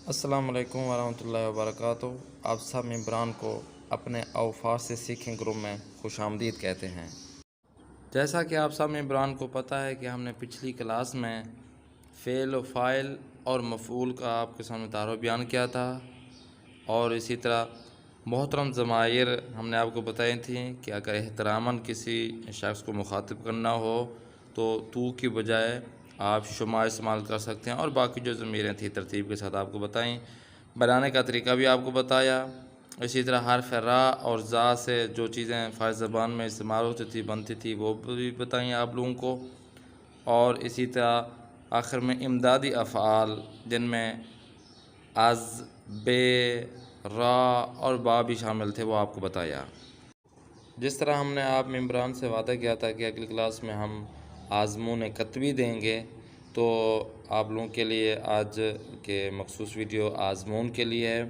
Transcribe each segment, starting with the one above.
السلام علیکم ورحمۃ اللہ وبرکاتہ۔ آپ سب ممبران کو اپنے اوفار سے سیکھیں گروپ میں خوش آمدید کہتے ہیں۔ جیسا کہ آپ سب ممبران کو پتہ ہے کہ ہم نے پچھلی کلاس میں فعل و فاعل اور مفعول کا آپ کے سامنے تعارف بیان کیا تھا، اور اسی طرح محترم ضمائر ہم نے آپ کو بتائی تھیں کہ اگر احتراماً کسی شخص کو مخاطب کرنا ہو تو کی بجائے آپ شما استعمال کر سکتے ہیں، اور باقی جو ضمیریں تھیں ترتیب کے ساتھ آپ کو بتائیں۔ بنانے کا طریقہ بھی آپ کو بتایا۔ اسی طرح حرف را اور زا سے جو چیزیں فارسی زبان میں استعمال ہوتی تھی بنتی تھی وہ بھی بتائیں آپ لوگوں کو، اور اسی طرح آخر میں امدادی افعال جن میں از، بے، را اور با بھی شامل تھے وہ آپ کو بتایا۔ جس طرح ہم نے آپ ممبران سے وعدہ کیا تھا کہ اگلی کلاس میں ہم آزمون کتبی دیں گے، تو آپ لوگوں کے لیے آج کے مخصوص ویڈیو آزمون کے لیے ہے۔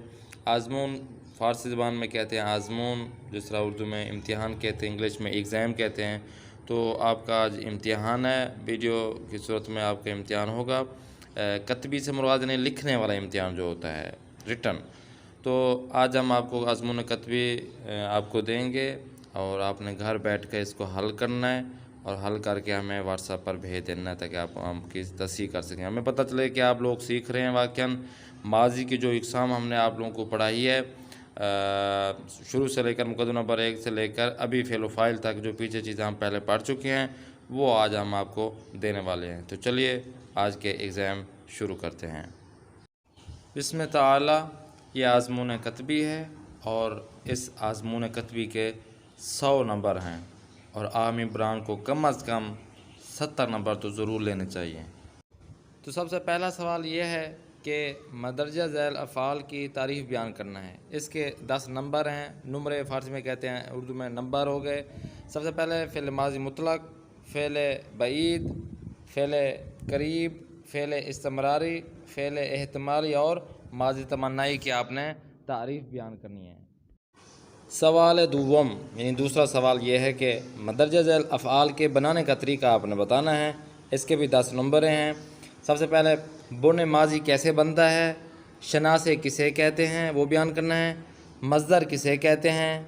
آزمون فارسی زبان میں کہتے ہیں آزمون، جس طرح اردو میں امتحان کہتے ہیں، انگلش میں ایگزام کہتے ہیں۔ تو آپ کا آج امتحان ہے، ویڈیو کی صورت میں آپ کا امتحان ہوگا۔ کتبی سے مراد نہیں، لکھنے والا امتحان جو ہوتا ہے، ریٹن۔ تو آج ہم آپ کو آزمون کتبی آپ کو دیں گے، اور آپ نے گھر بیٹھ کے اس کو حل کرنا ہے، اور حل کر کے ہمیں واٹس ایپ پر بھیج دینا ہے تاکہ آپ ہم کی تصحیح کر سکیں، ہمیں پتہ چلے کہ آپ لوگ سیکھ رہے ہیں واقعاً۔ ماضی کی جو اقسام ہم نے آپ لوگوں کو پڑھائی ہے، شروع سے لے کر مقدمہ نمبر 1 سے لے کر ابھی فعل و فاعل تک جو پیچھے چیزیں ہم پہلے پڑھ چکے ہیں وہ آج ہم آپ کو دینے والے ہیں۔ تو چلیے آج کے ایگزام شروع کرتے ہیں۔ بسم تعالی، یہ آزمون کتبی ہے، اور اس آزمون کتبی کے 100 نمبر ہیں، اور عام ممبران کو کم از کم 70 نمبر تو ضرور لینے چاہیے۔ تو سب سے پہلا سوال یہ ہے کہ مندرجہ ذیل افعال کی تعریف بیان کرنا ہے۔ اس کے 10 نمبر ہیں، نمرے فارسی میں کہتے ہیں، اردو میں نمبر ہو گئے۔ سب سے پہلے فعل ماضی مطلق، فعل بعید، فعل قریب، فعل استمراری، فعل احتمالی اور ماضی تمنائی کی آپ نے تعریف بیان کرنی ہے۔ سوال دوم یعنی دوسرا سوال یہ ہے کہ مندرجہ ذیل افعال کے بنانے کا طریقہ آپ نے بتانا ہے۔ اس کے بھی 10 نمبر ہیں۔ سب سے پہلے بن ماضی کیسے بنتا ہے، شناسے کسے کہتے ہیں وہ بیان کرنا ہے، مصدر کسے کہتے ہیں،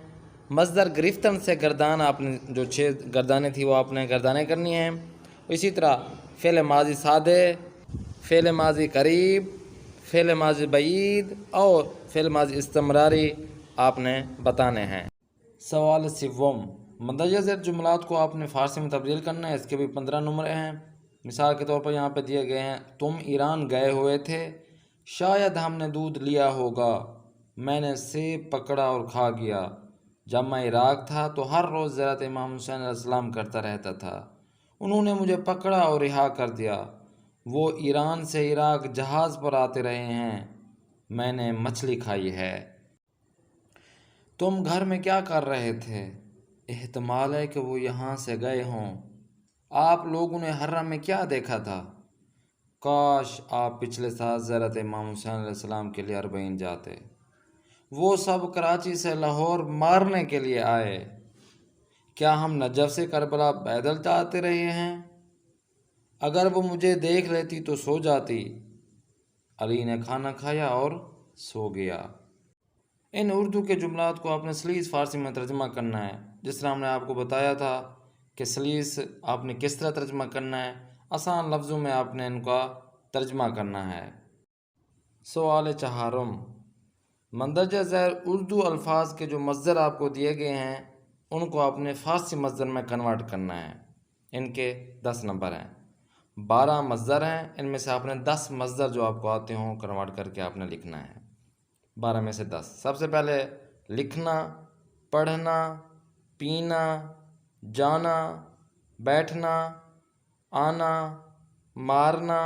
مصدر گرفتن سے گردان، آپ نے جو 6 گردانیں تھی وہ آپ نے گردانیں کرنی ہیں۔ اسی طرح فعل ماضی سادے، فعل ماضی قریب، فعل ماضی بعید اور فعل ماضی استمراری آپ نے بتانے ہیں۔ سوال سوم، مندرجہ ذیل جملات کو آپ نے فارسی میں تبدیل کرنا ہے۔ اس کے بھی 15 نمبر ہیں۔ مثال کے طور پر یہاں پہ دیے گئے ہیں، تم ایران گئے ہوئے تھے، شاید ہم نے دودھ لیا ہوگا، میں نے سیب پکڑا اور کھا گیا، جب میں عراق تھا تو ہر روز زیارت امام حسین علیہ السلام کرتا رہتا تھا، انہوں نے مجھے پکڑا اور رہا کر دیا، وہ ایران سے عراق جہاز پر آتے رہے ہیں، میں نے مچھلی کھائی ہے۔ تم گھر میں کیا کر رہے تھے؟ احتمال ہے کہ وہ یہاں سے گئے ہوں۔ آپ لوگوں نے حرم میں کیا دیکھا تھا؟ کاش آپ پچھلے سال زیارت امام حسین علیہ السلام کے لیے اربعین جاتے۔ وہ سب کراچی سے لاہور مارنے کے لیے آئے۔ کیا ہم نجف سے کربلا پیدل جاتے رہے ہیں؟ اگر وہ مجھے دیکھ لیتی تو سو جاتی۔ علی نے کھانا کھایا اور سو گیا۔ ان اردو کے جملات کو آپ نے سلیس فارسی میں ترجمہ کرنا ہے۔ جس طرح ہم نے آپ کو بتایا تھا کہ سلیس آپ نے کس طرح ترجمہ کرنا ہے، آسان لفظوں میں آپ نے ان کا ترجمہ کرنا ہے۔ سوال چہارم، مندرجہ ذیل اردو الفاظ کے جو مصدر آپ کو دیے گئے ہیں ان کو آپ نے فارسی مصدر میں کنورٹ کرنا ہے۔ ان کے 10 نمبر ہیں، 12 مصدر ہیں، ان میں سے آپ نے 10 مصدر جو آپ کو آتے ہوں کنورٹ کر کے آپ نے لکھنا ہے، 12 میں سے 10۔ سب سے پہلے لکھنا، پڑھنا، پینا، جانا، بیٹھنا، آنا، مارنا،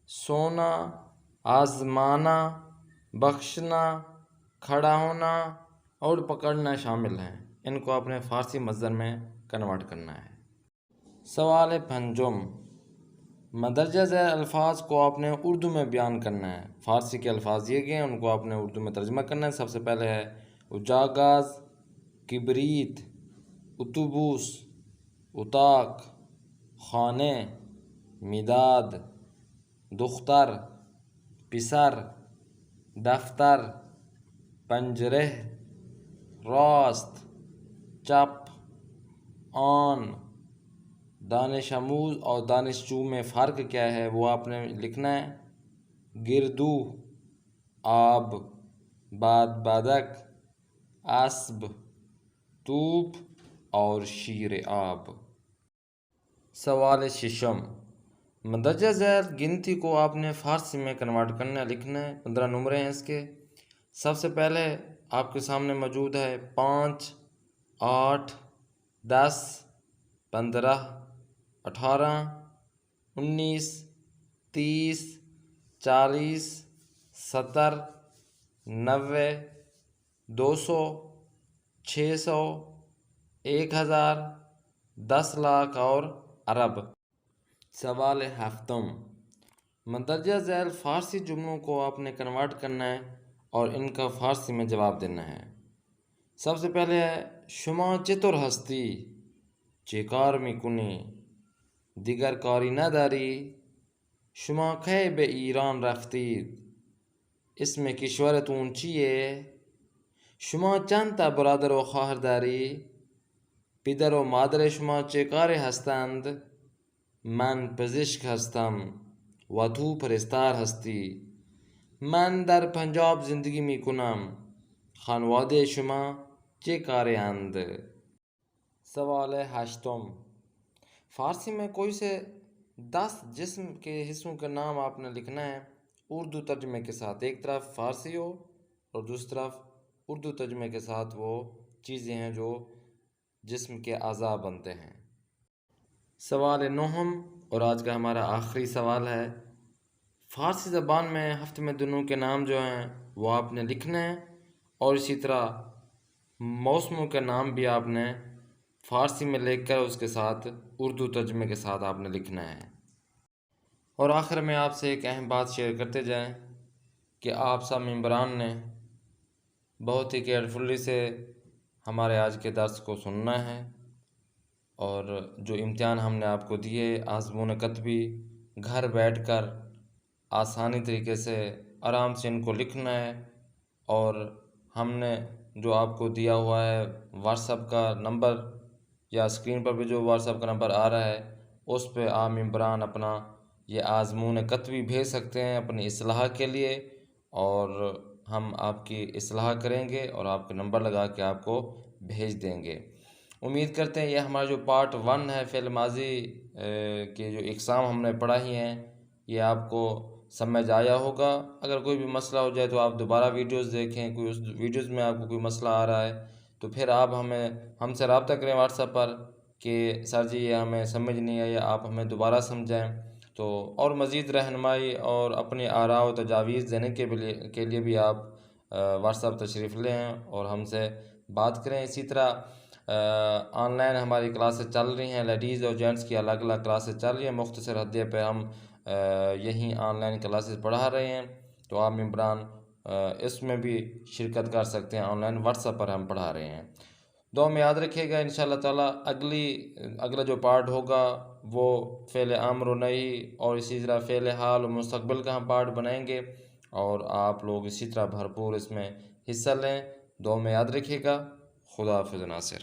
سونا، آزمانا، بخشنا، کھڑا ہونا اور پکڑنا شامل ہیں۔ ان کو اپنے فارسی مصدر میں کنورٹ کرنا ہے۔ سوال پنجم، مندرجہ ذیل الفاظ کو آپ نے اردو میں بیان کرنا ہے۔ فارسی کے الفاظ دیے گئے ہیں، ان کو آپ نے اردو میں ترجمہ کرنا ہے۔ سب سے پہلے ہے اجاگاز، کبریت، اتوبوس، اتاق، خانے، مداد، دختر، پسر، دفتر، پنجرہ، راست، چپ، آن۔ دانش آموز اور دانشجو میں فرق کیا ہے وہ آپ نے لکھنا ہے۔ گردو، آب، بادک، اسب، توپ اور شیر آب۔ سوال ششم، مندرجہ ذیل گنتی کو آپ نے فارسی میں کنورٹ کرنا لکھنا ہے۔ 15 نمبریں ہیں اس کے۔ سب سے پہلے آپ کے سامنے موجود ہے 5، 8، 10، 15، 18، 19، 30، 40، 70، 90، 200، 600، 1000، 10 لاکھ اور ارب۔ سوال ہفتم، مندرجہ ذیل فارسی جملوں کو آپ نے کنورٹ کرنا ہے اور ان کا فارسی میں جواب دینا ہے۔ سب سے پہلے ہے شما چطور ہستی، چه کار میکنی، دیگر کاری نداری، شما کی به ایران رفتید، اسم کشورتون چیه، شما چند تا برادر و خواهر داری، پدر و مادر شما چه کاری هستند، من پزشک هستم و تو پرستار هستی، من در پنجاب زندگی می کنم، خانواده شما چه کاری اند؟ سوال ہشتم، فارسی میں کوئی سے 10 جسم کے حصوں کا نام آپ نے لکھنا ہے اردو ترجمے کے ساتھ۔ ایک طرف فارسی ہو اور دوسری طرف اردو ترجمے کے ساتھ وہ چیزیں ہیں جو جسم کے اعضاء بنتے ہیں۔ سوال نوہم اور آج کا ہمارا آخری سوال ہے، فارسی زبان میں ہفتے میں دنوں کے نام جو ہیں وہ آپ نے لکھنا ہے اور اسی طرح موسموں کے نام بھی آپ نے فارسی میں لکھ کر اس کے ساتھ اردو ترجمے کے ساتھ آپ نے لکھنا ہے۔ اور آخر میں آپ سے ایک اہم بات شیئر کرتے جائیں کہ آپ سب ممبران نے بہت ہی کیئرفلی سے ہمارے آج کے درس کو سننا ہے اور جو امتحان ہم نے آپ کو دیے آزمون کتبی گھر بیٹھ کر آسانی طریقے سے آرام سے ان کو لکھنا ہے، اور ہم نے جو آپ کو دیا ہوا ہے واٹس ایپ کا نمبر یا اسکرین پر بھی جو واٹس ایپ کا نمبر آ رہا ہے اس پہ آپ ممبران اپنا یہ آزمون کتبی بھیج سکتے ہیں اپنی اصلاح کے لیے، اور ہم آپ کی اصلاح کریں گے اور آپ کا نمبر لگا کے آپ کو بھیج دیں گے۔ امید کرتے ہیں یہ ہمارا جو پارٹ 1 ہے فعل ماضی کے جو اقسام ہم نے پڑھا ہی ہیں یہ آپ کو سمجھ آیا ہوگا۔ اگر کوئی بھی مسئلہ ہو جائے تو آپ دوبارہ ویڈیوز دیکھیں، کوئی اس ویڈیوز میں آپ کو کوئی مسئلہ آ رہا ہے تو پھر آپ ہم سے رابطہ کریں واٹس ایپ پر کہ سر جی یہ ہمیں سمجھ نہیں آئی، آپ ہمیں دوبارہ سمجھائیں۔ تو اور مزید رہنمائی اور اپنی آراء و تجاویز دینے کے لیے بھی آپ واٹس ایپ تشریف لیں اور ہم سے بات کریں۔ اسی طرح آن لائن ہماری کلاسیں چل رہی ہیں، لیڈیز اور جینٹس کی الگ الگ کلاسیں چل رہی ہیں، مختصر حدیے پہ ہم یہی آن لائن کلاسز پڑھا رہے ہیں، تو آپ ممبران اس میں بھی شرکت کر سکتے ہیں۔ آن لائن واٹس ایپ پر ہم پڑھا رہے ہیں۔ دعا میں یاد رکھیے گا انشاءاللہ تعالیٰ اگلا جو پارٹ ہوگا وہ فعل امر و نہی اور اسی طرح فعل حال و مستقبل کا ہم پارٹ بنائیں گے، اور آپ لوگ اسی طرح بھرپور اس میں حصہ لیں۔ دعا میں یاد رکھیے گا۔ خدا حافظ ناصر۔